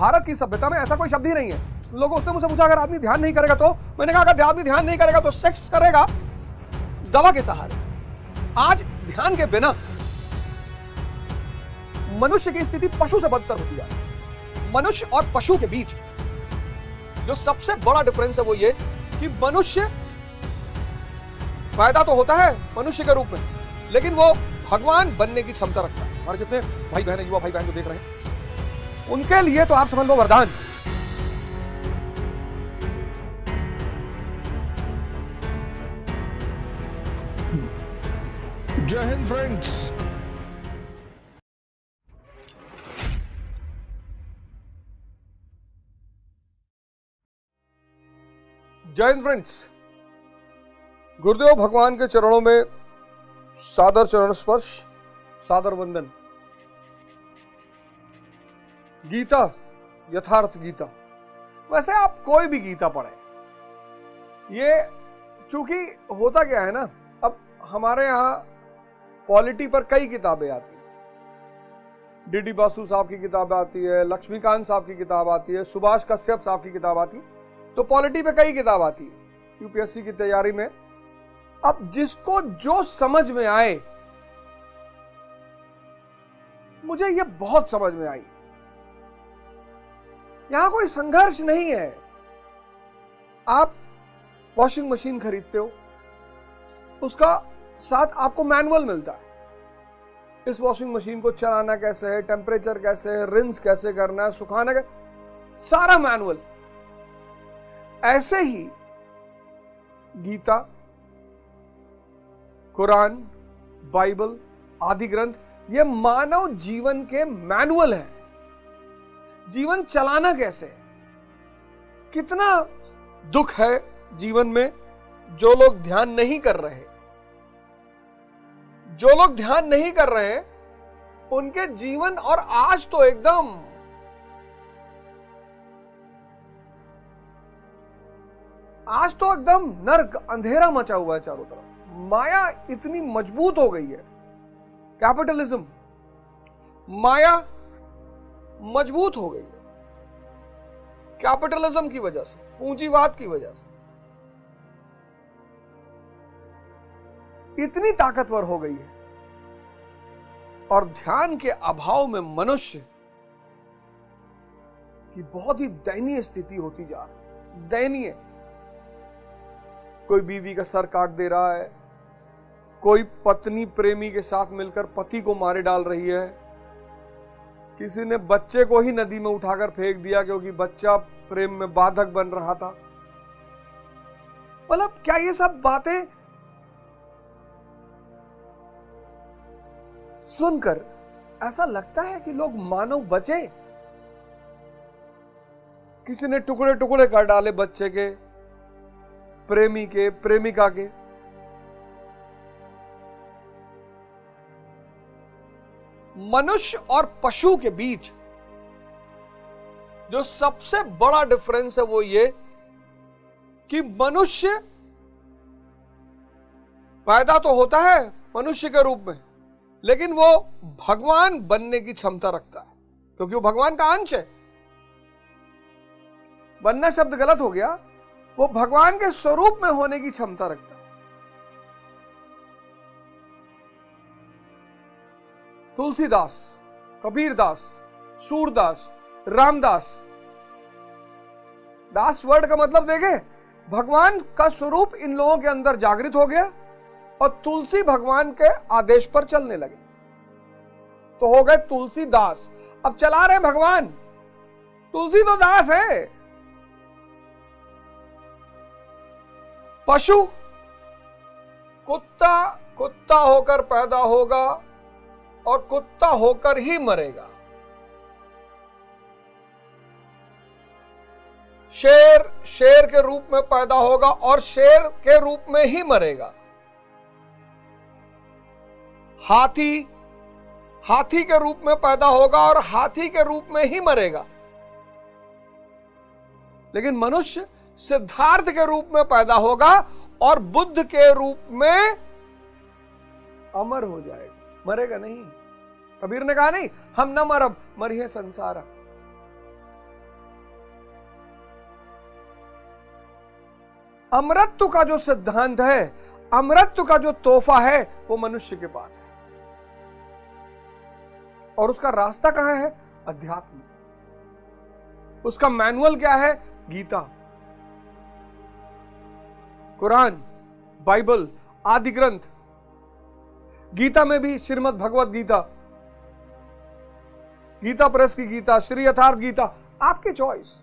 भारत की सभ्यता में ऐसा कोई शब्द ही नहीं है। लोगों उसने मुझसे पूछा अगर आदमी ध्यान नहीं करेगा तो, मैंने कहा अगर आदमी ध्यान नहीं करेगा तो सेक्स करेगा दवा के सहारे। आज ध्यान के बिना मनुष्य की स्थिति पशु से बदतर होती है। मनुष्य और पशु के बीच जो सबसे बड़ा डिफरेंस है वो ये कि मनुष्य पैदा तो होता है मनुष्य के रूप में, लेकिन वो भगवान बनने की क्षमता रखता है। हमारे जितने भाई बहन, युवा भाई बहन जो देख रहे हैं, उनके लिए तो आप समझ लो वरदान। जय हिंद फ्रेंड्स। जय हिंद फ्रेंड्स। गुरुदेव भगवान के चरणों में सादर चरण स्पर्श, सादर वंदन। गीता, यथार्थ गीता। वैसे आप कोई भी गीता पढ़े, ये चूंकि होता क्या है ना, अब हमारे यहां पॉलिटी पर कई किताबें आती हैं। डीडी बासु साहब की किताब आती है, लक्ष्मीकांत साहब की किताब आती है, सुभाष कश्यप साहब की किताब आती है, तो पॉलिटी पे कई किताब आती है यूपीएससी की तैयारी में। अब जिसको जो समझ में आए, मुझे ये बहुत समझ में आई। यहां कोई संघर्ष नहीं है। आप वॉशिंग मशीन खरीदते हो, उसका साथ आपको मैनुअल मिलता है। इस वॉशिंग मशीन को चलाना कैसे है, टेम्परेचर कैसे है, रिंस कैसे करना है, सुखाना कैसे, सारा मैनुअल। ऐसे ही गीता, कुरान, बाइबल आदि ग्रंथ ये मानव जीवन के मैनुअल है। जीवन चलाना कैसे है। कितना दुख है जीवन में जो लोग ध्यान नहीं कर रहे। जो लोग ध्यान नहीं कर रहे हैं उनके जीवन, और आज तो एकदम नर्क, अंधेरा मचा हुआ है चारों तरफ। माया इतनी मजबूत हो गई है, कैपिटलिज्म, माया मजबूत हो गई है कैपिटलिज्म की वजह से, पूंजीवाद की वजह से इतनी ताकतवर हो गई है। और ध्यान के अभाव में मनुष्य की बहुत ही दयनीय स्थिति होती जा रही है। दयनीय। कोई बीवी का सर काट दे रहा है, कोई पत्नी प्रेमी के साथ मिलकर पति को मारे डाल रही है, किसी ने बच्चे को ही नदी में उठाकर फेंक दिया क्योंकि बच्चा प्रेम में बाधक बन रहा था। मतलब क्या ये सब बातें सुनकर ऐसा लगता है कि लोग मानव बचे? किसी ने टुकड़े टुकड़े कर डाले बच्चे के, प्रेमी के, प्रेमिका के। मनुष्य और पशु के बीच जो सबसे बड़ा डिफरेंस है वो ये कि मनुष्य पैदा तो होता है मनुष्य के रूप में, लेकिन वो भगवान बनने की क्षमता रखता है क्योंकि वो भगवान का अंश है। बनना शब्द गलत हो गया, वो भगवान के स्वरूप में होने की क्षमता रखता है। तुलसीदास, कबीरदास, सूरदास, रामदास। दास वर्ड का मतलब देखे, भगवान का स्वरूप इन लोगों के अंदर जागृत हो गया और तुलसी भगवान के आदेश पर चलने लगे तो हो गए तुलसीदास। अब चला रहे भगवान, तुलसी तो दास है। पशु कुत्ता कुत्ता होकर पैदा होगा और कुत्ता होकर ही मरेगा। शेर शेर के रूप में पैदा होगा और शेर के रूप में ही मरेगा। हाथी हाथी के रूप में पैदा होगा और हाथी के रूप में ही मरेगा। लेकिन मनुष्य सिद्धार्थ के रूप में पैदा होगा और बुद्ध के रूप में अमर हो जाएगा, मरेगा नहीं। कबीर ने कहा नहीं, हम न मरब मरिए संसार। अमरत्व का जो सिद्धांत है, अमरत्व का जो तोहफा है, वो मनुष्य के पास है। और उसका रास्ता कहां है? अध्यात्म। उसका मैनुअल क्या है? गीता, कुरान, बाइबल, आदि ग्रंथ। गीता में भी श्रीमद् भगवत गीता, गीता प्रेस की गीता, श्री यथार्थ गीता, आपकी चॉइस,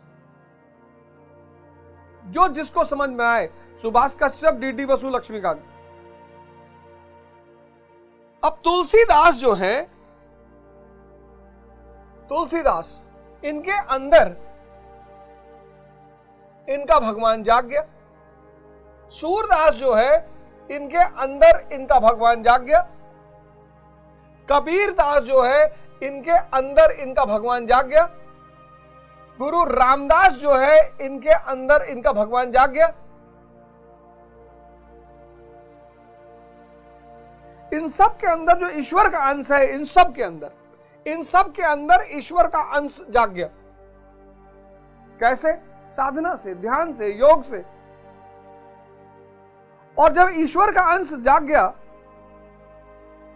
जो जिसको समझ में आए। सुभाष कश्यप, डीडी बसु, लक्ष्मीकांत। अब तुलसीदास जो है, तुलसीदास, इनके अंदर इनका भगवान जाग गया। सूरदास जो है, इनके अंदर इनका भगवान जाग गया। कबीर दास जो है, इनके अंदर इनका भगवान जाग गया। गुरु रामदास जो है, इनके अंदर इनका भगवान जाग गया। इन सब के अंदर जो ईश्वर का अंश है, इन सब के अंदर ईश्वर का अंश जाग गया। कैसे? साधना से, ध्यान से, योग से। और जब ईश्वर का अंश जाग गया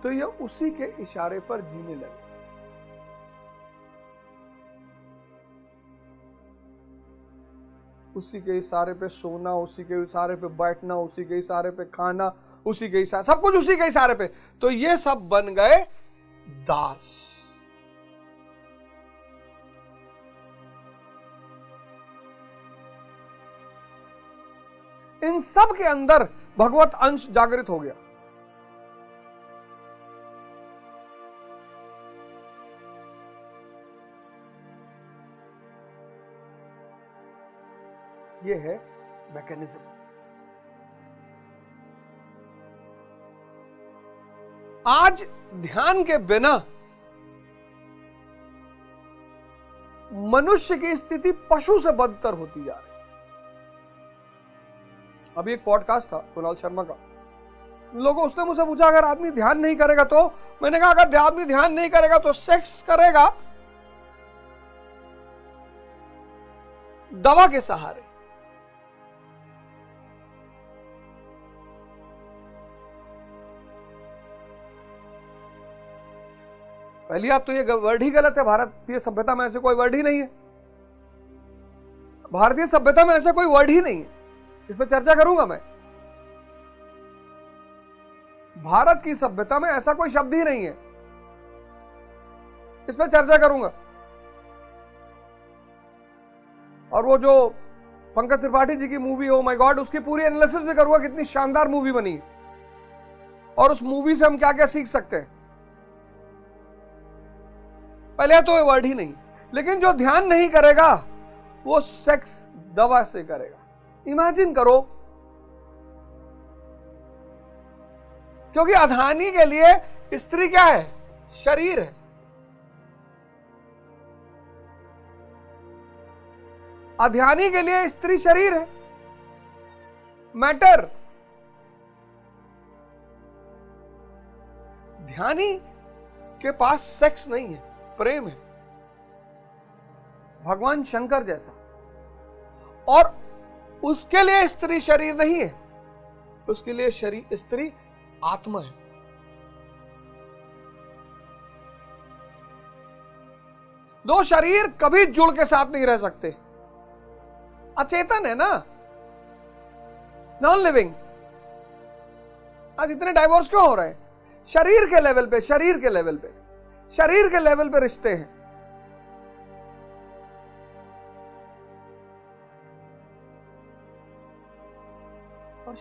तो ये उसी के इशारे पर जीने लगे। उसी के इशारे पे सोना, उसी के इशारे पे बैठना, उसी के इशारे पे खाना, उसी के इशारे, सब कुछ उसी के इशारे पे। तो ये सब बन गए दास। इन सब के अंदर भगवत अंश जागृत हो गया। यह है मैकेनिज्म। आज ध्यान के बिना मनुष्य की स्थिति पशु से बदतर होती जा रही। अभी एक पॉडकास्ट था कुणाल शर्मा का, लोगों, उसने मुझसे पूछा अगर आदमी ध्यान नहीं करेगा तो? मैंने कहा अगर आदमी ध्यान नहीं करेगा तो सेक्स करेगा दवा के सहारे। पहली बात तो ये वर्ड ही गलत है। भारतीय सभ्यता में ऐसे कोई वर्ड ही नहीं है। भारतीय सभ्यता में ऐसा कोई वर्ड ही नहीं है। इस पर चर्चा करूंगा मैं। भारत की सभ्यता में ऐसा कोई शब्द ही नहीं है। इस पर चर्चा करूंगा। और वो जो पंकज त्रिपाठी जी की मूवी ओ माय गॉड, उसकी पूरी एनालिसिस भी करूंगा, कितनी शानदार मूवी बनी और उस मूवी से हम क्या क्या सीख सकते हैं। पहले तो ये वर्ड ही नहीं। लेकिन जो ध्यान नहीं करेगा वो सेक्स दवा से करेगा। इमेजिन करो, क्योंकि अधानी के लिए स्त्री क्या है? शरीर है। अध्यानी के लिए स्त्री शरीर है, मैटर। ध्यानी के पास सेक्स नहीं है, प्रेम है, भगवान शंकर जैसा। और उसके लिए स्त्री शरीर नहीं है, उसके लिए स्त्री आत्मा है। दो शरीर कभी जुड़ के साथ नहीं रह सकते। अचेतन है ना, नॉन लिविंग। आज इतने डाइवोर्स क्यों हो रहे हैं? शरीर के लेवल पे, शरीर के लेवल पे, शरीर के लेवल पे रिश्ते हैं। और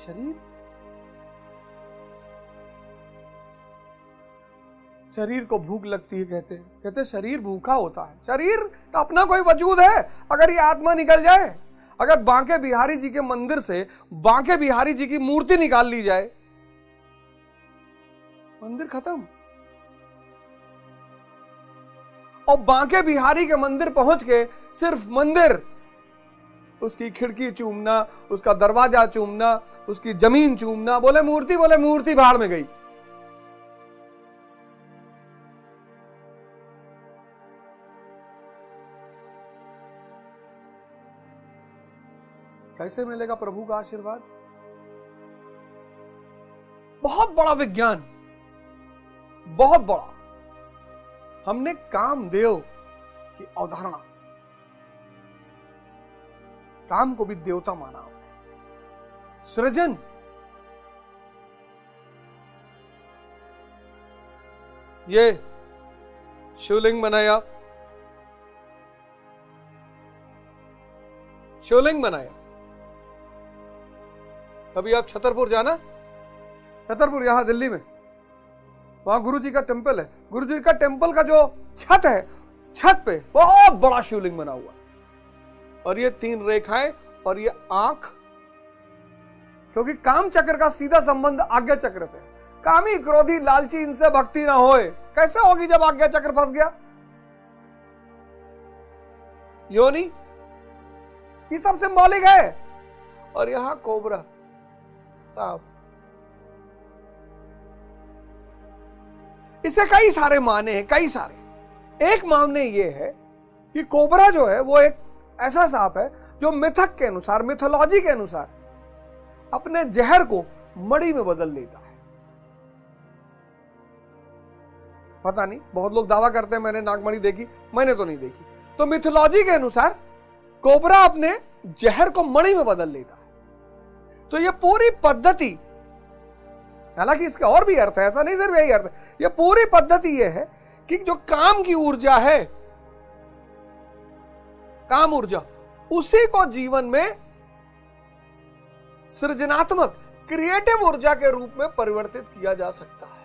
शरीर को भूख लगती है, कहते शरीर भूखा होता है। शरीर का अपना कोई वजूद है। अगर ये आत्मा निकल जाए, अगर बांके बिहारी जी के मंदिर से बांके बिहारी जी की मूर्ति निकाल ली जाए, मंदिर खत्म। और बांके बिहारी के मंदिर पहुंच के सिर्फ मंदिर, उसकी खिड़की चूमना, उसका दरवाजा चूमना, उसकी जमीन चूमना, बोले मूर्ति बाहर में गई। कैसे मिलेगा प्रभु का आशीर्वाद? बहुत बड़ा विज्ञान, बहुत बड़ा। हमने कामदेव की अवधारणा, काम को भी देवता माना, सृजन, ये शिवलिंग बनाया, शिवलिंग बनाया। कभी आप छतरपुर जाना, छतरपुर यहां दिल्ली में, वहां गुरु जी का टेम्पल है। गुरु जी का टेम्पल का जो छत है, छत पे बहुत बड़ा शिवलिंग बना हुआ है, और ये 3 रेखाएं और ये आंख, क्योंकि काम चक्र का सीधा संबंध आज्ञा चक्र से। कामी क्रोधी लालची इनसे भक्ति ना होए, कैसे होगी जब आज्ञा चक्र फंस गया? योनि, ये सब सिंबॉलिक है। और यहां कोबरा, सांप, इसे कई सारे माने हैं, कई सारे। एक मामने ये है कि कोबरा जो है वो एक ऐसा सांप है जो मिथक के अनुसार, मिथोलॉजी के अनुसार अपने जहर को मणि में बदल लेता है। पता नहीं, बहुत लोग दावा करते हैं मैंने नागमणि देखी, मैंने तो नहीं देखी। तो मिथोलॉजी के अनुसार कोबरा अपने जहर को मणि में बदल लेता है। तो ये पूरी पद्धति, हालांकि इसके और भी अर्थ है, ऐसा नहीं सिर्फ यही अर्थ है, ये पूरी पद्धति ये है कि जो काम की ऊर्जा है, काम ऊर्जा, उसी को जीवन में सृजनात्मक, क्रिएटिव ऊर्जा के रूप में परिवर्तित किया जा सकता है।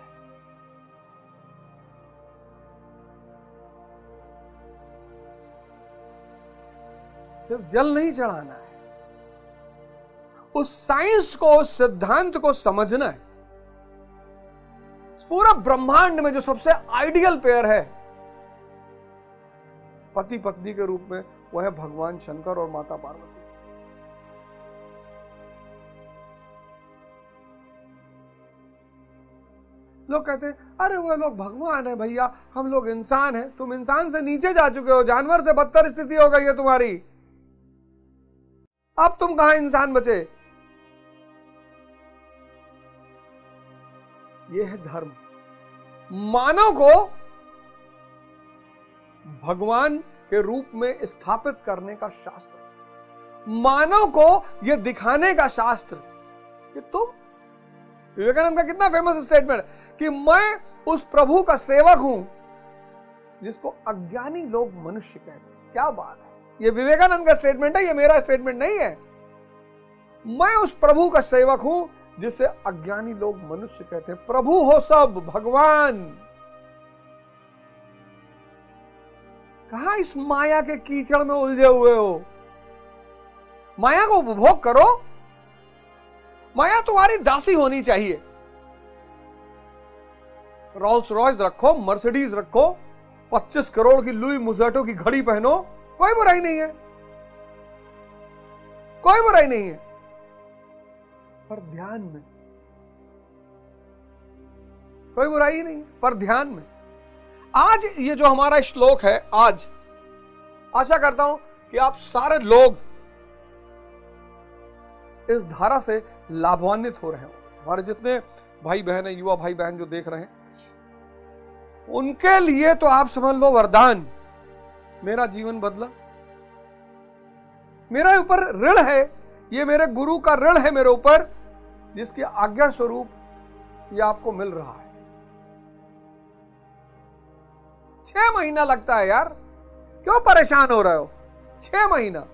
सिर्फ जल नहीं चढ़ाना है, उस साइंस को, उस सिद्धांत को समझना है। पूरा ब्रह्मांड में जो सबसे आइडियल पेयर है पति पत्नी के रूप में, वह है भगवान शंकर और माता पार्वती। लोग कहते हैं अरे वो लोग भगवान है भैया, हम लोग इंसान हैं। तुम इंसान से नीचे जा चुके हो, जानवर से बदतर स्थिति हो गई है तुम्हारी। अब तुम कहां इंसान बचे? ये है धर्म। मानव को भगवान के रूप में स्थापित करने का शास्त्र, मानव को यह दिखाने का शास्त्र कि तुम, विवेकानंद का कितना फेमस स्टेटमेंट है कि मैं उस प्रभु का सेवक हूं जिसको अज्ञानी लोग मनुष्य कहते हैं। क्या बात है, यह विवेकानंद का स्टेटमेंट है, यह मेरा स्टेटमेंट नहीं है। मैं उस प्रभु का सेवक हूं जिसे अज्ञानी लोग मनुष्य कहते हैं। प्रभु हो सब, भगवान। कहां इस माया के कीचड़ में उलझे हुए हो? माया को उपभोग करो, माया तुम्हारी दासी होनी चाहिए। रोल्स रॉयस रखो, मर्सिडीज रखो, 25 करोड़ की लुई मुजेटो की घड़ी पहनो, कोई बुराई नहीं है, कोई बुराई नहीं है। पर ध्यान में कोई बुराई नहीं, पर ध्यान में। आज ये जो हमारा श्लोक है, आज आशा करता हूं कि आप सारे लोग इस धारा से लाभान्वित हो रहे हो। हमारे जितने भाई बहन है, युवा भाई बहन जो देख रहे हैं, उनके लिए तो आप समझ लो वरदान। मेरा जीवन बदला, मेरा ऊपर ऋण है, ये मेरे गुरु का ऋण है मेरे ऊपर, जिसकी आज्ञा स्वरूप ये आपको मिल रहा है। 6 महीना लगता है यार, क्यों परेशान हो रहे हो? 6 महीना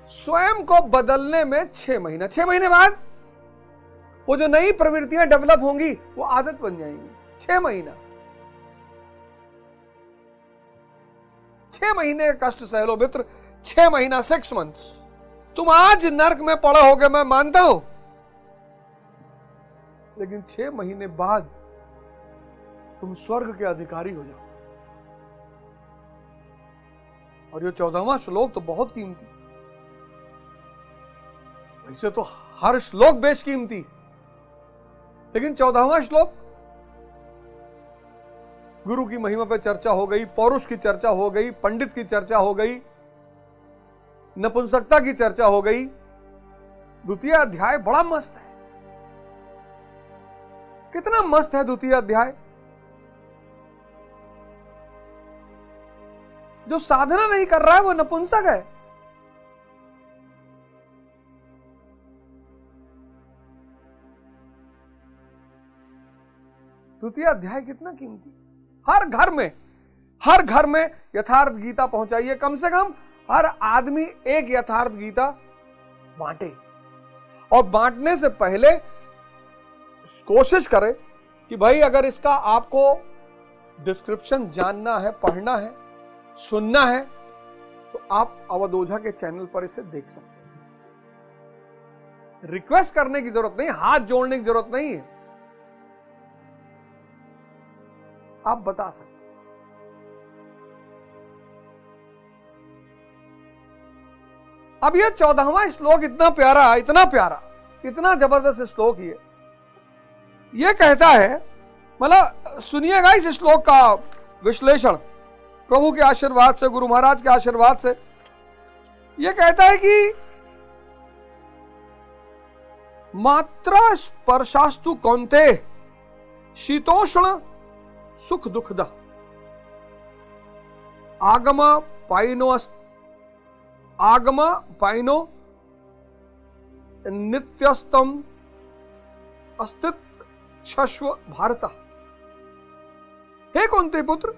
स्वयं को बदलने में, 6 महीना, 6 महीने बाद वो जो नई प्रवृत्तियां डेवलप होंगी वो आदत बन जाएंगी। 6 महीना, 6 महीने का कष्ट सह लो मित्र, 6 महीना, 6 मंथ्स। तुम आज नर्क में पड़े होगे, मैं मानता हूं, लेकिन 6 महीने बाद तुम स्वर्ग के अधिकारी हो जाओ। और ये 14वां श्लोक तो बहुत कीमती, वैसे तो हर श्लोक बेशकीमती, लेकिन 14वां श्लोक, गुरु की महिमा पे चर्चा हो गई, पौरुष की चर्चा हो गई, पंडित की चर्चा हो गई, नपुंसकता की चर्चा हो गई। द्वितीय अध्याय बड़ा मस्त है। कितना मस्त है द्वितीय अध्याय। जो साधना नहीं कर रहा है वो नपुंसक है। द्वितीय अध्याय कितना कीमती। हर घर में यथार्थ गीता पहुंचाइए। कम से कम हर आदमी एक यथार्थ गीता बांटे, और बांटने से पहले कोशिश करे कि भाई अगर इसका आपको डिस्क्रिप्शन जानना है, पढ़ना है, सुनना है, तो आप अवध ओझा के चैनल पर इसे देख सकते हैं। रिक्वेस्ट करने की जरूरत नहीं, हाथ जोड़ने की जरूरत नहीं है, आप बता सकते हैं। अब यह 14वां श्लोक इतना प्यारा, इतना जबरदस्त श्लोक ये कहता है, मतलब सुनिएगा इस श्लोक का विश्लेषण प्रभु के आशीर्वाद से, गुरु महाराज के आशीर्वाद से। यह कहता है कि मात्रा स्पर्शास्तु कौन्ते शीतोष्ण सुख दुखदा आगम पाइनो नित्यस्तम अस्तित्व छश्व भारत। हे कुंती पुत्र,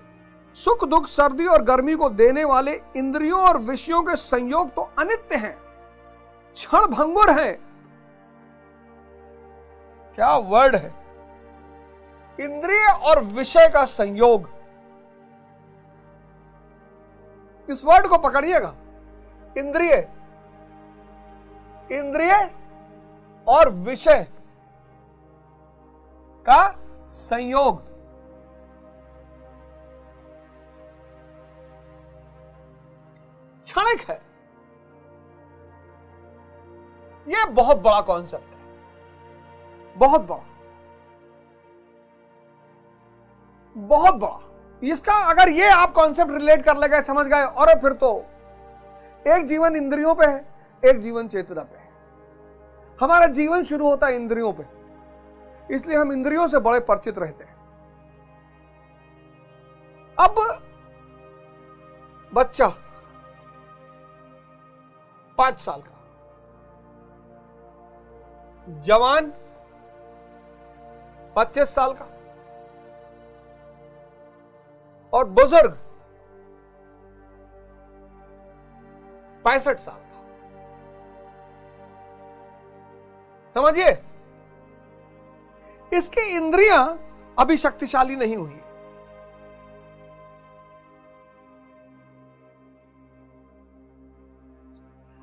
सुख दुख, सर्दी और गर्मी को देने वाले इंद्रियों और विषयों के संयोग तो अनित्य हैं, क्षण भंगुर हैं। क्या वर्ड है! इंद्रिय और विषय का संयोग। इस वर्ड को पकड़िएगा। इंद्रिय और विषय का संयोग। क्षणिक है। यह बहुत बड़ा कॉन्सेप्ट है, बहुत बड़ा। इसका अगर ये आप कॉन्सेप्ट रिलेट कर ले गए, समझ गए, और फिर तो एक जीवन इंद्रियों पे है, एक जीवन चेतना पे है। हमारा जीवन शुरू होता है इंद्रियों पे, इसलिए हम इंद्रियों से बड़े परिचित रहते हैं। अब बच्चा 5 साल का, जवान 25 साल का, और बुजुर्ग 65 साल का। समझिए, इसकी इंद्रियां अभी शक्तिशाली नहीं हुई।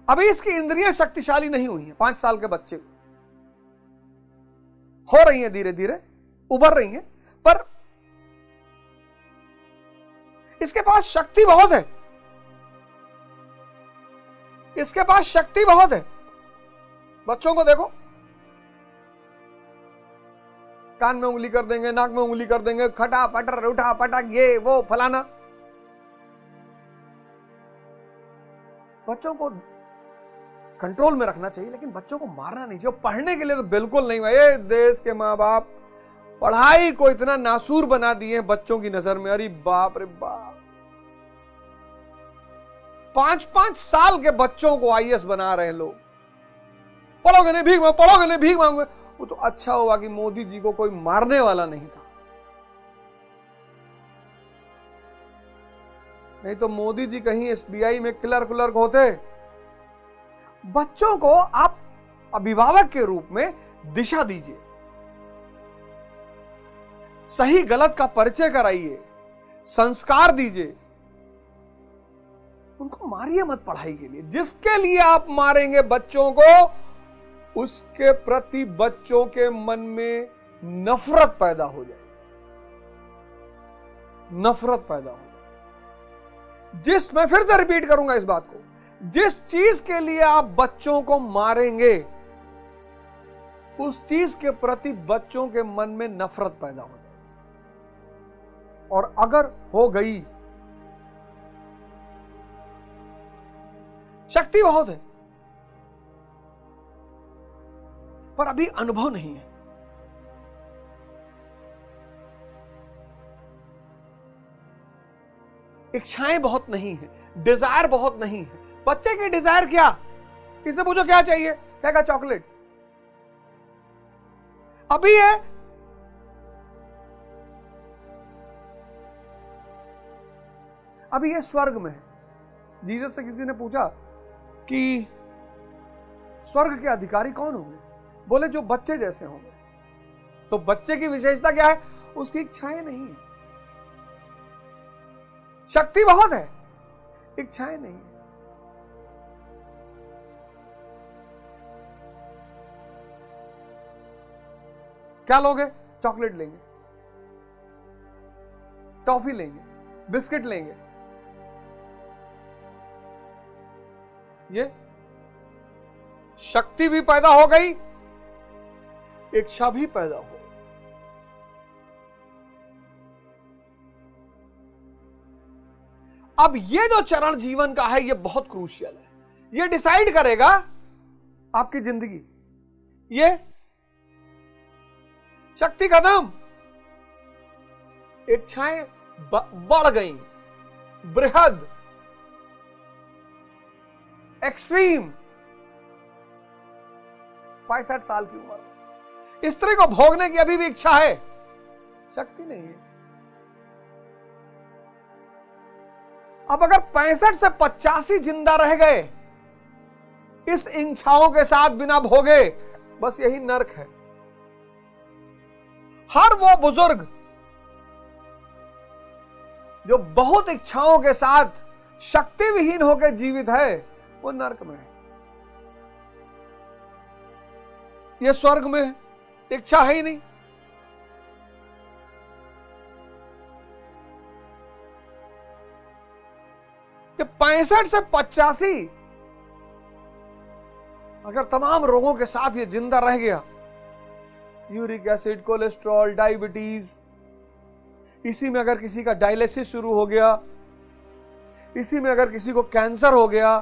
अभी इसकी इंद्रियां शक्तिशाली नहीं हुई हैं। 5 साल के बच्चे हो रही हैं, धीरे धीरे उभर रही हैं, पर इसके पास शक्ति बहुत है। इसके पास शक्ति बहुत है। बच्चों को देखो, कान में उंगली कर देंगे, नाक में उंगली कर देंगे, खटा पटर उठा पटक, ये वो फलाना। बच्चों को कंट्रोल में रखना चाहिए, लेकिन बच्चों को मारना नहीं चाहिए। पढ़ने के लिए तो बिल्कुल नहीं। भाई, देश के माँ बाप पढ़ाई को इतना नासूर बना दिए बच्चों की नजर में। अरे बाप रे बाप, 5-5 साल के बच्चों को आईएएस बना रहे हैं लोग। पढ़ोगे नहीं भीख मांगो, पढ़ोगे नहीं भीख मांगोगे। वो तो अच्छा हुआ कि मोदी जी को कोई मारने वाला नहीं था, नहीं तो मोदी जी कहीं एसबीआई में क्लर्क होते। बच्चों को आप अभिभावक के रूप में दिशा दीजिए, सही गलत का परिचय कराइए, संस्कार दीजिए। उनको मारिए मत पढ़ाई के लिए। जिसके लिए आप मारेंगे बच्चों को, उसके प्रति बच्चों के मन में नफरत पैदा हो जाएगी। नफरत पैदा हो जाएगी। मैं फिर से रिपीट करूंगा इस बात को, जिस चीज के लिए आप बच्चों को मारेंगे, उस चीज के प्रति बच्चों के मन में नफरत पैदा हो जाएगी। और अगर हो गई, शक्ति बहुत है, पर अभी अनुभव नहीं है। इच्छाएं बहुत नहीं है, डिजायर बहुत नहीं है। बच्चे की डिजायर क्या? किसे पूछो क्या चाहिए, कहेगा चॉकलेट। अभी है, अभी ये स्वर्ग में है। जीसस से किसी ने पूछा कि स्वर्ग के अधिकारी कौन होंगे? बोले जो बच्चे जैसे होंगे। तो बच्चे की विशेषता क्या है? उसकी इच्छाएं नहीं है। शक्ति बहुत है, इच्छाएं नहीं है। क्या लोगे? चॉकलेट लेंगे, टॉफी लेंगे, बिस्किट लेंगे। ये शक्ति भी पैदा हो गई, इच्छा भी पैदा हो। अब ये जो चरण जीवन का है, ये बहुत क्रूशियल है। ये डिसाइड करेगा आपकी जिंदगी। ये शक्ति खत्म, इच्छाएं बढ़ गई, बृहद, एक्सट्रीम। 65 साल की उम्र में स्त्री को भोगने की अभी भी इच्छा है, शक्ति नहीं है। अब अगर 65 से 85 जिंदा रह गए इस इच्छाओं के साथ बिना भोगे, बस यही नरक है। हर वो बुजुर्ग जो बहुत इच्छाओं के साथ शक्ति विहीन होकर जीवित है, वो नरक में है। ये स्वर्ग में है, इच्छा है ही नहीं। कि 65 से 85 अगर तमाम रोगों के साथ ये जिंदा रह गया, यूरिक एसिड, कोलेस्ट्रॉल, डायबिटीज, इसी में अगर किसी का डायलिसिस शुरू हो गया, इसी में अगर किसी को कैंसर हो गया,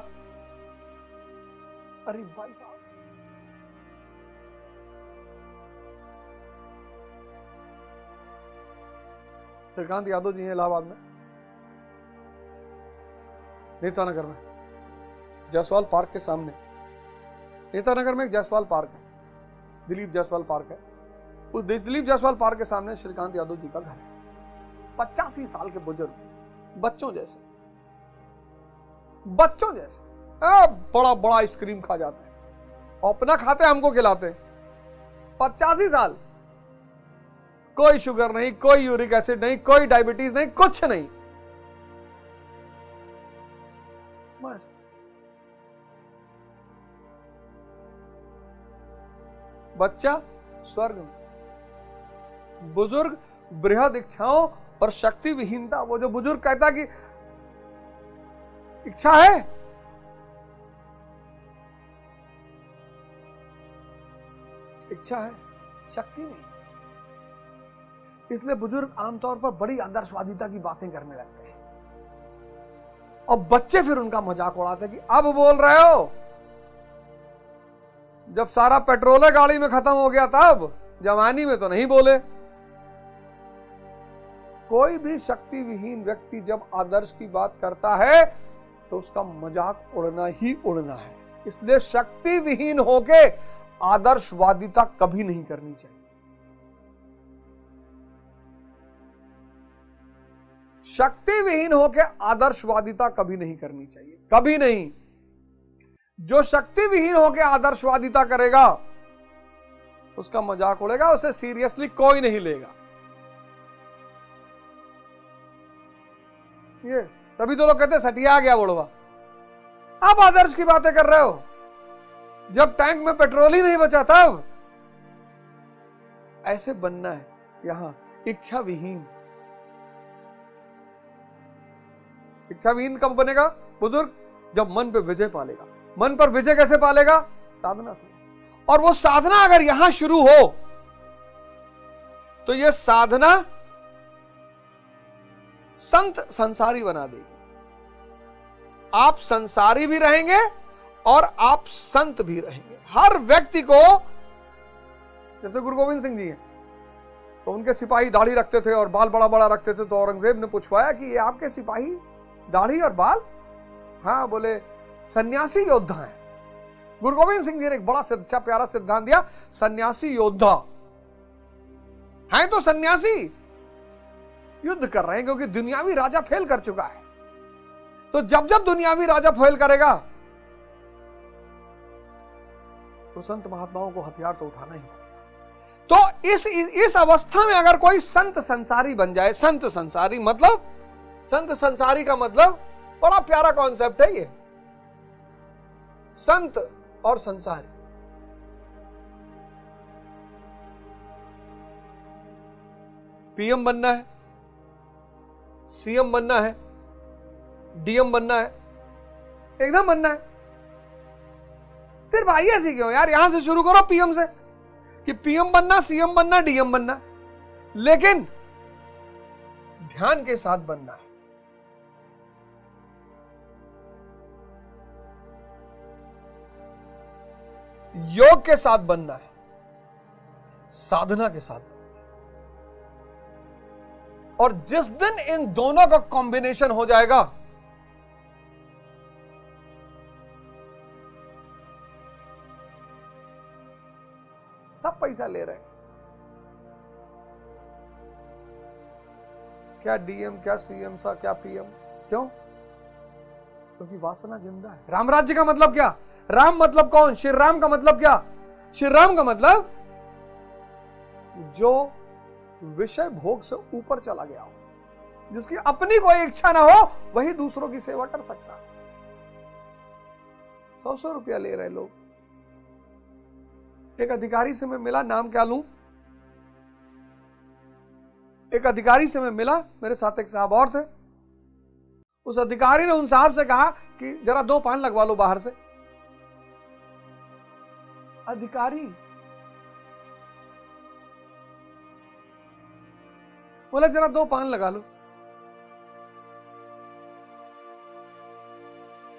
अरे भाई साहब, श्रीकांत यादव जी हैं इलाहाबाद में, नेतानगर में, जायसवाल पार्क के सामने। नेतानगर में एक जायसवाल पार्क है, दिलीप जायसवाल पार्क है। उस दिलीप जायसवाल पार्क के सामने श्रीकांत यादव जी का घर है। 85 साल के बुजुर्ग, बच्चों जैसे, बच्चों जैसे, बड़ा बड़ा आइसक्रीम खा जाते हैं, अपना खाते हमको खिलाते हैं। 85 साल, कोई शुगर नहीं, कोई यूरिक एसिड नहीं, कोई डायबिटीज नहीं, कुछ नहीं। बस बच्चा स्वर्ग में, बुजुर्ग बृहद इच्छाओं और शक्ति विहीनता। वो जो बुजुर्ग कहता कि इच्छा है, इच्छा है, शक्ति नहीं। इसलिए बुजुर्ग आमतौर पर बड़ी आदर्शवादिता की बातें करने लगते हैं और बच्चे फिर उनका मजाक उड़ाते हैं कि अब बोल रहे हो, जब सारा पेट्रोल गाड़ी में खत्म हो गया तब, जवानी में तो नहीं बोले। कोई भी शक्ति विहीन व्यक्ति जब आदर्श की बात करता है तो उसका मजाक उड़ना ही उड़ना है। इसलिए शक्ति विहीन होके आदर्शवादिता कभी नहीं करनी चाहिए। शक्ति विहीन होके आदर्शवादिता कभी नहीं करनी चाहिए, कभी नहीं। जो शक्ति विहीन होके आदर्शवादिता करेगा उसका मजाक उड़ेगा, उसे सीरियसली कोई नहीं लेगा। ये तभी तो लोग कहते हैं सटिया आ गया बुढ़वा। आप आदर्श की बातें कर रहे हो, जब टैंक में पेट्रोल ही नहीं बचा तब। ऐसे बनना है यहां, इच्छा विहीन। इच्छा विहीन कब बनेगा बुजुर्ग? जब मन पे विजय पालेगा। मन पर विजय कैसे पालेगा? साधना से। और वो साधना अगर यहां शुरू हो तो ये साधना संत संसारी बना देगी। आप संसारी भी रहेंगे और आप संत भी रहेंगे। हर व्यक्ति को, जैसे गुरु गोविंद सिंह जी हैं, तो उनके सिपाही दाढ़ी रखते थे और बाल बड़ा बड़ा रखते थे, तो औरंगजेब ने पूछवाया कि ये आपके सिपाही दाढ़ी और बाल? हाँ, बोले सन्यासी योद्धा हैं। गुरु गोविंद सिंह जी ने एक बड़ा अच्छा प्यारा सिद्धांत दिया, सन्यासी योद्धा हैं तो सन्यासी युद्ध कर रहे हैं, क्योंकि दुनियावी राजा फेल कर चुका है। तो जब जब दुनियावी राजा फेल करेगा तो संत महात्माओं को हथियार तो उठाना ही। तो इस अवस्था में अगर कोई संत संसारी बन जाए, संत संसारी मतलब, संत संसारी का मतलब बड़ा प्यारा कॉन्सेप्ट है ये, संत और संसारी। पीएम बनना है, सीएम बनना है, डीएम बनना है, एकदम बनना है। सिर्फ आईएएस क्यों यार, यहां से शुरू करो पीएम से, कि पीएम बनना, सीएम बनना, डीएम बनना, लेकिन ध्यान के साथ बनना है। योग के साथ बनना है, साधना के साथ बनना है। और जिस दिन इन दोनों का कॉम्बिनेशन हो जाएगा, सब पैसा ले रहे हैं, क्या डीएम, क्या सीएम सा, क्या पीएम, क्यों? क्योंकि वासना जिंदा है। राम राज्य का मतलब क्या? राम मतलब कौन? श्री राम का मतलब क्या? श्री राम का मतलब जो विषय भोग से ऊपर चला गया हो, जिसकी अपनी कोई इच्छा ना हो, वही दूसरों की सेवा कर सकता है। 100-100 रुपया ले रहे लोग। एक अधिकारी से मैं मिला, नाम क्या लूं? एक अधिकारी से मैं मिला, मेरे साथ एक साहब और थे। उस अधिकारी ने उन साहब से कहा कि जरा 2 पान लगवा लो बाहर से। अधिकारी बोला जरा 2 पान लगा लो।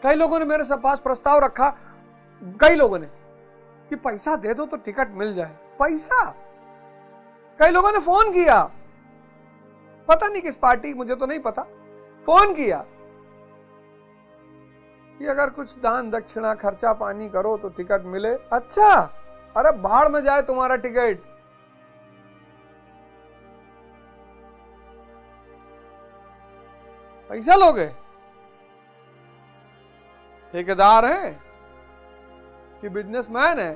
कई लोगों ने मेरे पास प्रस्ताव रखा, कई लोगों ने, कि पैसा दे दो तो टिकट मिल जाए। पैसा? कई लोगों ने फोन किया, पता नहीं किस पार्टी, मुझे तो नहीं पता, फोन किया कि अगर कुछ दान दक्षिणा खर्चा पानी करो तो टिकट मिले। अच्छा, अरे बाढ़ में जाए तुम्हारा टिकट। पैसा लोगे? ठेकेदार है कि बिजनेसमैन है?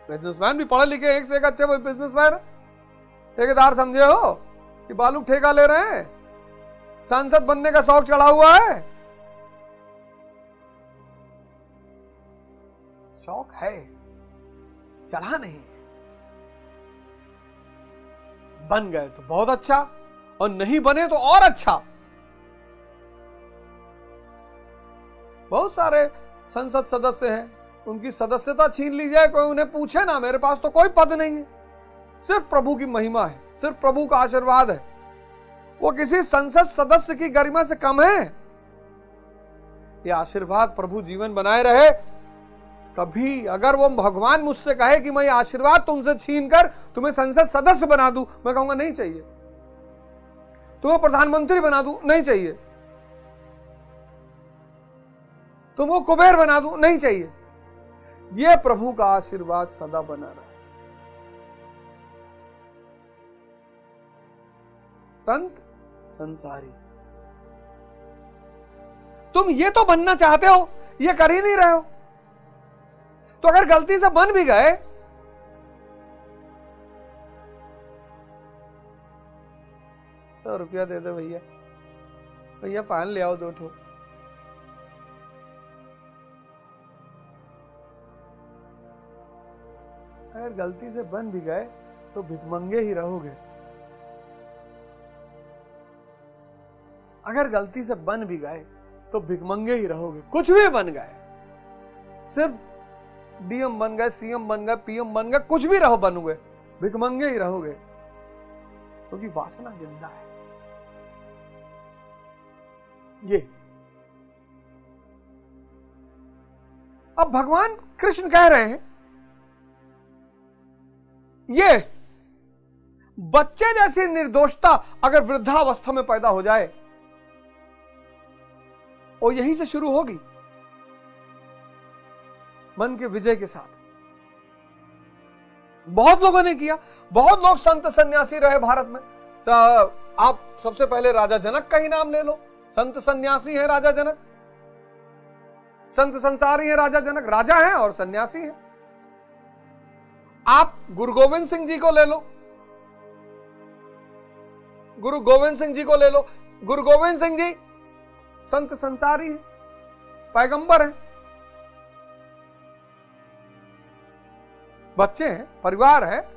बिजनेसमैन भी पढ़े लिखे, एक से एक अच्छे बिजनेसमैन है। ठेकेदार समझे हो कि बालू ठेका ले रहे हैं? सांसद बनने का शौक चढ़ा हुआ है? शौक है, चढ़ा नहीं। बन गए तो बहुत अच्छा, और नहीं बने तो और अच्छा। बहुत सारे संसद सदस्य हैं, उनकी सदस्यता छीन ली जाए, कोई उन्हें पूछे ना, मेरे पास तो कोई पद नहीं है। सिर्फ प्रभु की महिमा है, सिर्फ प्रभु का आशीर्वाद है। वो किसी संसद सदस्य की गरिमा से कम है। ये आशीर्वाद प्रभु जीवन बनाए रहे। कभी अगर वो भगवान मुझसे कहे कि मैं आशीर्वाद तुमसे छीन कर तुम्हें संसद सदस्य बना दूं, मैं कहूंगा नहीं चाहिए। तुम्हें प्रधानमंत्री बना दूं, नहीं चाहिए। तुमको कुबेर बना दूं, नहीं चाहिए। ये प्रभु का आशीर्वाद सदा बना रहा। संत संसारी, तुम ये तो बनना चाहते हो, ये कर ही नहीं रहे हो। तो अगर गलती से बन भी गए, ₹100 दे दो भैया, भैया पान ले आओ 2 ठो। अगर गलती से बन भी गए तो भिखमंगे ही रहोगे। अगर गलती से बन भी गए तो भिखमंगे ही रहोगे। कुछ भी बन गए, सिर्फ डीएम बन गए, सीएम बन गए, पीएम बन गए, कुछ भी रहो, बनोगे, भिखमंगे ही रहोगे, क्योंकि वासना जिंदा है। ये अब भगवान कृष्ण कह रहे हैं ये बच्चे जैसी निर्दोषता अगर वृद्धावस्था में पैदा हो जाए और यहीं से शुरू होगी मन के विजय के साथ। बहुत लोगों ने किया, बहुत लोग संत सन्यासी रहे भारत में। आप सबसे पहले राजा जनक का ही नाम ले लो, संत सन्यासी है राजा जनक, संत संसारी है राजा जनक, राजा है और सन्यासी है। आप गुरु गोविंद सिंह जी को ले लो, गुरु गोविंद सिंह जी को ले लो, गुरु गोविंद सिंह जी संत संसारी है, पैगंबर है, बच्चे हैं, परिवार है,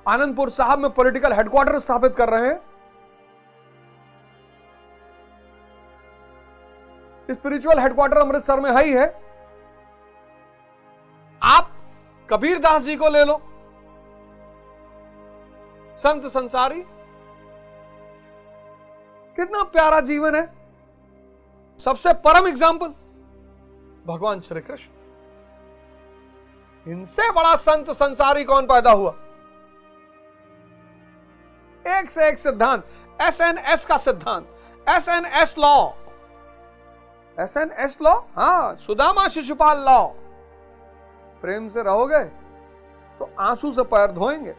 आनंदपुर साहब में पॉलिटिकल हेडक्वार्टर स्थापित कर रहे हैं, स्पिरिचुअल हेडक्वार्टर अमृतसर में है ही है। आप कबीर दास जी को ले लो, संत संसारी, कितना प्यारा जीवन है। सबसे परम एग्जाम्पल भगवान श्री कृष्ण। इनसे बड़ा संत संसारी कौन पैदा हुआ? एक से एक सिद्धांत, एसएनएस का सिद्धांत, एसएनएस लॉ, एसएनएस लॉ, हां, सुदामा शिशुपाल लॉ। प्रेम से रहोगे तो आंसू से पैर धोएंगे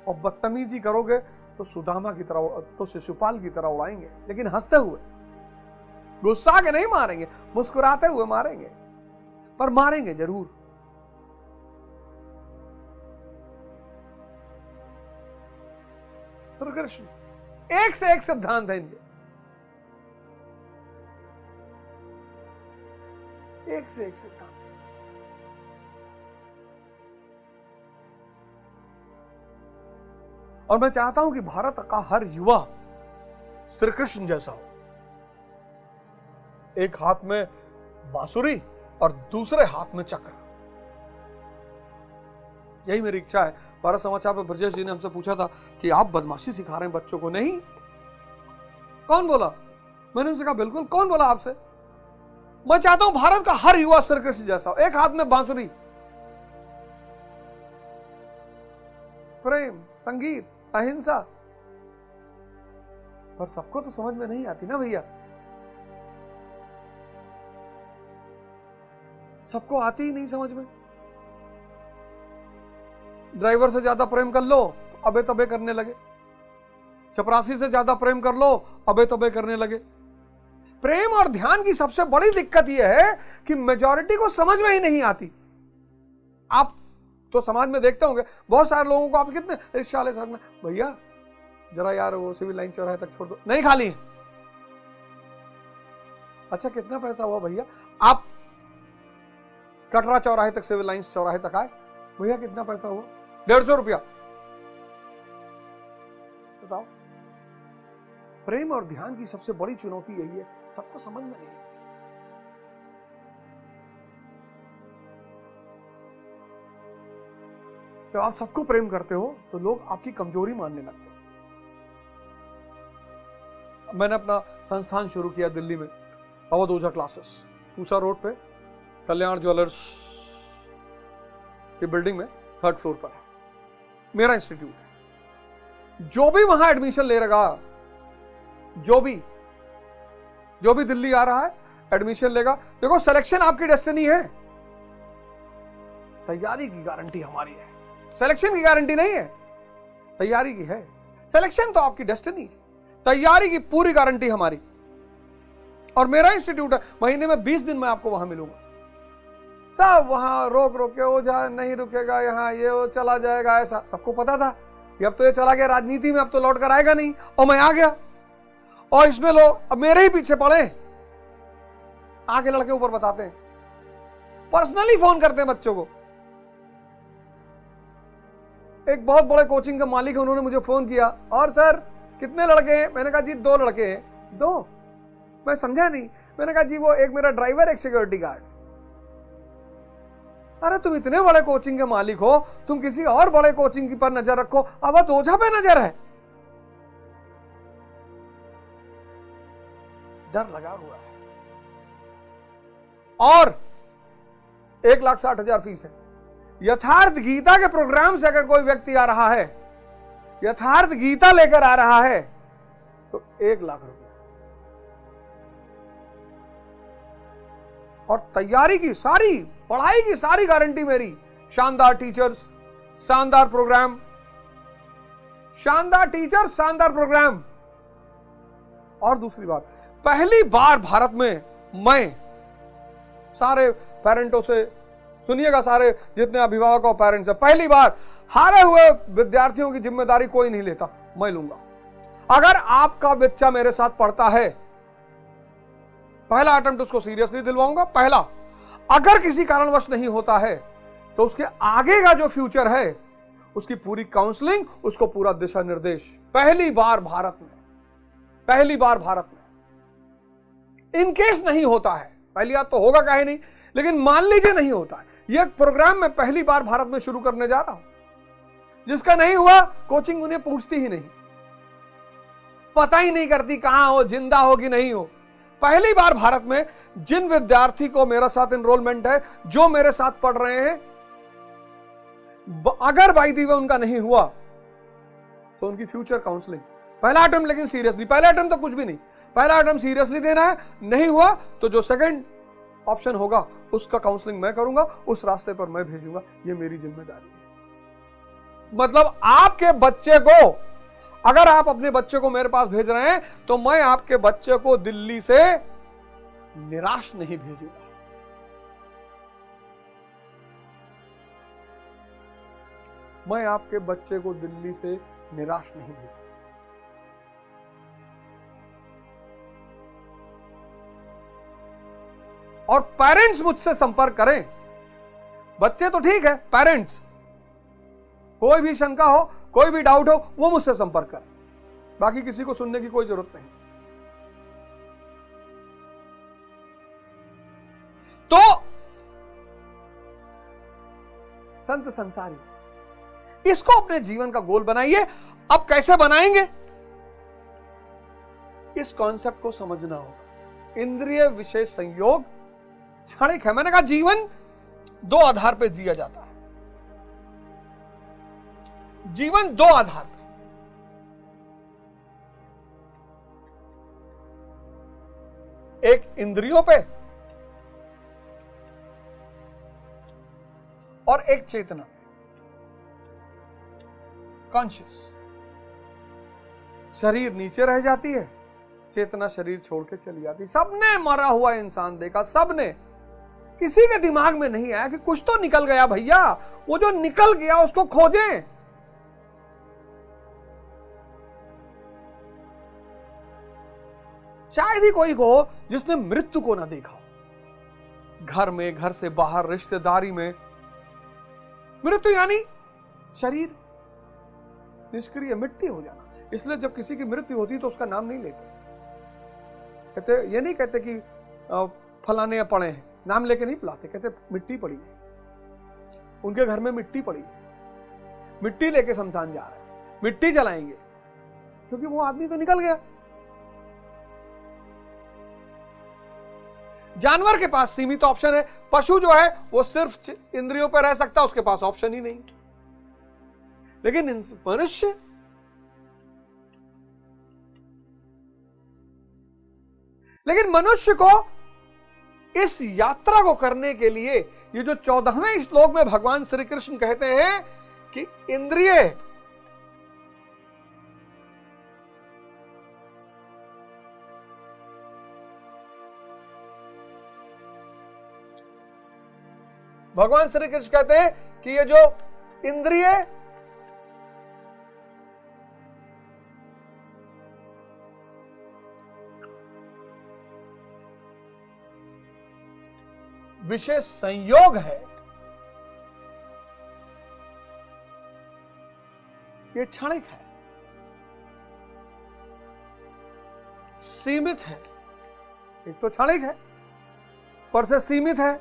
और बदतमीजी करोगे तो सुदामा की तरह, तो शिशुपाल की तरह उड़ाएंगे, लेकिन हंसते हुए, गुस्सा के नहीं मारेंगे, मुस्कुराते हुए मारेंगे, पर मारेंगे जरूर। श्री कृष्ण एक से एक सिद्धांत है इनके, एक से एक सिद्धांत। और मैं चाहता हूं कि भारत का हर युवा श्री कृष्ण जैसा हो। एक हाथ में बांसुरी और दूसरे हाथ में चक्र, यही मेरी इच्छा है। भारत समाचार पर ब्रजेश जी ने हमसे पूछा था कि आप बदमाशी सिखा रहे हैं बच्चों को। नहीं, कौन बोला? मैंने उनसे कहा बिल्कुल, कौन बोला आपसे? मैं चाहता हूं भारत का हर युवा श्री कृष्ण जैसा हो, एक हाथ में बांसुरी, प्रेम, संगीत, अहिंसा। पर सबको तो समझ में नहीं आती ना भैया, सबको आती ही नहीं समझ में। ड्राइवर से ज्यादा प्रेम कर लो, अबे तबे करने लगे। चपरासी से ज्यादा प्रेम कर लो, अबे तबे करने लगे। प्रेम और ध्यान की सबसे बड़ी दिक्कत यह है कि मेजॉरिटी को समझ में ही नहीं आती। आप तो समाज में देखते होंगे बहुत सारे लोगों को, आप कितने रिक्शा वाले साथ में, भैया जरा यार वो सिविल लाइन चौराहे तक छोड़ दो, नहीं खाली। अच्छा कितना पैसा हुआ भैया? आप कटरा चौराहे तक, सिविल लाइन चौराहे तक आए, भैया कितना पैसा हुआ? 150 रुपया। बताओ, प्रेम और ध्यान की सबसे बड़ी चुनौती यही है, सबको समझ में नहीं। जब आप सबको प्रेम करते हो तो लोग आपकी कमजोरी मानने लगते हैं। मैंने अपना संस्थान शुरू किया दिल्ली में, अवध ओझा क्लासेस, पूसा रोड पे कल्याण ज्वेलर्स की बिल्डिंग में 3rd फ्लोर पर है मेरा इंस्टीट्यूट है। जो भी वहां एडमिशन ले रहा, जो भी दिल्ली आ रहा है एडमिशन लेगा, देखो सिलेक्शन आपकी डेस्टिनी है, तैयारी की गारंटी हमारी है। सिलेक्शन की गारंटी नहीं है, तैयारी की है। सिलेक्शन तो आपकी डेस्टिनी है, तैयारी की पूरी गारंटी हमारी। और मेरा इंस्टीट्यूट है, महीने में 20 दिन मैं आपको वहां मिलूंगा। सब वहां रोक के ओझा नहीं रुकेगा, यहाँ ये वो चला जाएगा, ऐसा सबको पता था कि अब तो ये चला गया राजनीति में, अब तो लौट कर आएगा नहीं, और मैं आ गया। और इसमें लोग अब मेरे ही पीछे पड़े, आके लड़के ऊपर बताते हैं, पर्सनली फोन करते हैं बच्चों को। एक बहुत बड़े कोचिंग का मालिक है, उन्होंने मुझे फोन किया, और सर कितने लड़के हैं? मैंने कहा जी 2 लड़के हैं। 2? मैं समझा नहीं। मैंने कहा जी वो एक मेरा ड्राइवर, एक सिक्योरिटी गार्ड। अरे तुम इतने बड़े कोचिंग के मालिक हो, तुम किसी और बड़े कोचिंग की पर नजर रखो, अब ओझा पे नजर है। डर लगा हुआ है। और 1,60,000 फीस है। यथार्थ गीता के प्रोग्राम से अगर कोई व्यक्ति आ रहा है, यथार्थ गीता लेकर आ रहा है, तो 1 लाख रुपया। और तैयारी की सारी, पढ़ाई की सारी गारंटी मेरी। शानदार टीचर्स, शानदार प्रोग्राम, शानदार टीचर्स, शानदार प्रोग्राम। और दूसरी बात, पहली बार भारत में मैं सारे पेरेंटों से सुनिएगा, सारे जितने अभिभावक और पेरेंट्स हैं, पहली बार हारे हुए विद्यार्थियों की जिम्मेदारी कोई नहीं लेता, मैं लूंगा। अगर आपका बच्चा मेरे साथ पढ़ता है, पहला अटेम्प्ट उसको सीरियसली दिलवाऊंगा, पहला। अगर किसी कारणवश नहीं होता है तो उसके आगे का जो फ्यूचर है, उसकी पूरी काउंसलिंग, उसको पूरा दिशा निर्देश, पहली बार भारत में, पहली बार भारत में। इनकेस नहीं होता है, पहली बात तो होगा काहे नहीं, लेकिन मान लीजिए नहीं होता है, यह प्रोग्राम मैं पहली बार भारत में शुरू करने जा रहा हूं। जिसका नहीं हुआ, कोचिंग उन्हें पूछती ही नहीं, पता ही नहीं करती कहां हो, जिंदा हो कि नहीं हो। पहली बार भारत में जिन विद्यार्थी को मेरे साथ एनरोलमेंट है, जो मेरे साथ पढ़ रहे हैं, अगर बाई दी वे उनका नहीं हुआ तो उनकी फ्यूचर काउंसलिंग, पहला अटेम्प्ट, लेकिन सीरियसली, पहला अटेम्प्ट तो कुछ भी नहीं, पहला अटेम्प्ट सीरियसली देना है। नहीं हुआ तो जो सेकंड ऑप्शन होगा उसका काउंसलिंग मैं करूंगा, उस रास्ते पर मैं भेजूंगा, ये मेरी जिम्मेदारी है। मतलब आपके बच्चे को, अगर आप अपने बच्चे को मेरे पास भेज रहे हैं, तो मैं आपके बच्चे को दिल्ली से निराश नहीं भेजूंगा। मैं आपके बच्चे को दिल्ली से निराश नहीं भेजूंगा। और पेरेंट्स मुझसे संपर्क करें। बच्चे तो ठीक है, पेरेंट्स, कोई भी शंका हो, कोई भी डाउट हो, वो मुझसे संपर्क करें। बाकी किसी को सुनने की कोई जरूरत नहीं। तो संत संसारी, इसको अपने जीवन का गोल बनाइए। अब कैसे बनाएंगे, इस कॉन्सेप्ट को समझना होगा। इंद्रिय विषय संयोग क्षणिक है। मैंने कहा जीवन 2 आधार पर जिया जाता है। जीवन 2 आधार पे, एक इंद्रियों पे और एक चेतना, कॉन्शियस। शरीर नीचे रह जाती है, चेतना शरीर छोड़ के चली जाती। सबने मरा हुआ इंसान देखा, सबने, किसी के दिमाग में नहीं आया कि कुछ तो निकल गया भैया, वो जो निकल गया उसको खोजें। शायद ही कोई को जिसने मृत्यु को ना देखा। घर में, घर से बाहर, रिश्तेदारी में मृत्यु यानी शरीर निष्क्रिय, मिट्टी हो जाना। इसलिए जब किसी की मृत्यु होती तो उसका नाम नहीं लेते। कहते, ये नहीं कहते कि फलाने पड़े हैं, नाम लेके नहीं बुलाते, कहते मिट्टी पड़ी है, उनके घर में मिट्टी पड़ी है, मिट्टी लेके शमशान जा रहे हैं, मिट्टी जलाएंगे, क्योंकि वो आदमी तो निकल गया। जानवर के पास सीमित ऑप्शन है, पशु जो है वो सिर्फ इंद्रियों पर रह सकता है, उसके पास ऑप्शन ही नहीं। लेकिन मनुष्य, लेकिन मनुष्य को इस यात्रा को करने के लिए, ये जो 14वें श्लोक में भगवान श्री कृष्ण कहते हैं कि इंद्रिय भगवान श्री कृष्ण कहते हैं कि ये जो इंद्रिय विशेष संयोग है, ये क्षणिक है, सीमित है। एक तो क्षणिक है, ऊपर से सीमित है,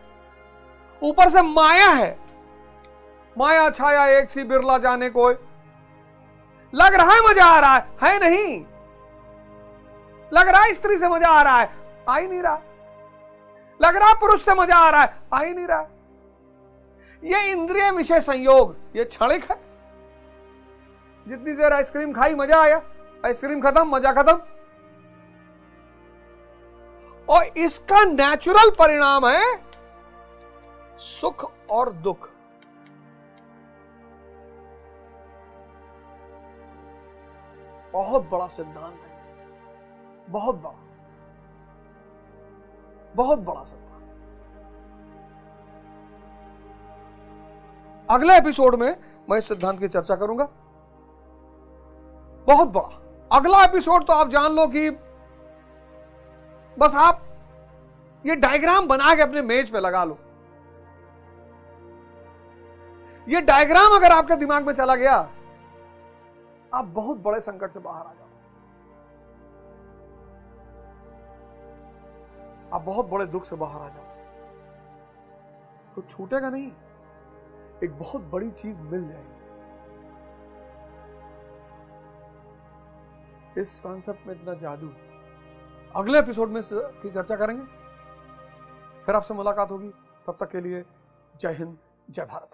ऊपर से माया है। माया छाया एक सी बिरला जाने कोई। लग रहा है मजा आ रहा है नहीं। लग रहा है स्त्री से मजा आ रहा है, आ ही नहीं रहा। लग रहा है पुरुष से मजा आ रहा है, आ ही नहीं रहा। ये इंद्रिय विषय संयोग, ये क्षणिक है। जितनी देर आइसक्रीम खाई मजा आया, आइसक्रीम खत्म, मजा खत्म। और इसका नेचुरल परिणाम है सुख और दुख। बहुत बड़ा सिद्धांत है, बहुत बड़ा, बहुत बड़ा सिद्धांत। अगले एपिसोड में मैं इस सिद्धांत की चर्चा करूंगा, बहुत बड़ा। अगला एपिसोड तो आप जान लो कि बस आप ये डायग्राम बना के अपने मेज पे लगा लो। ये डायग्राम अगर आपके दिमाग में चला गया, आप बहुत बड़े संकट से बाहर आ जाओ, आप बहुत बड़े दुख से बाहर आ जाओ। कुछ छूटेगा नहीं, एक बहुत बड़ी चीज मिल जाएगी। इस कॉन्सेप्ट में इतना जादू। अगले एपिसोड में की चर्चा करेंगे, फिर आपसे मुलाकात होगी। तब तक के लिए जय हिंद, जय भारत।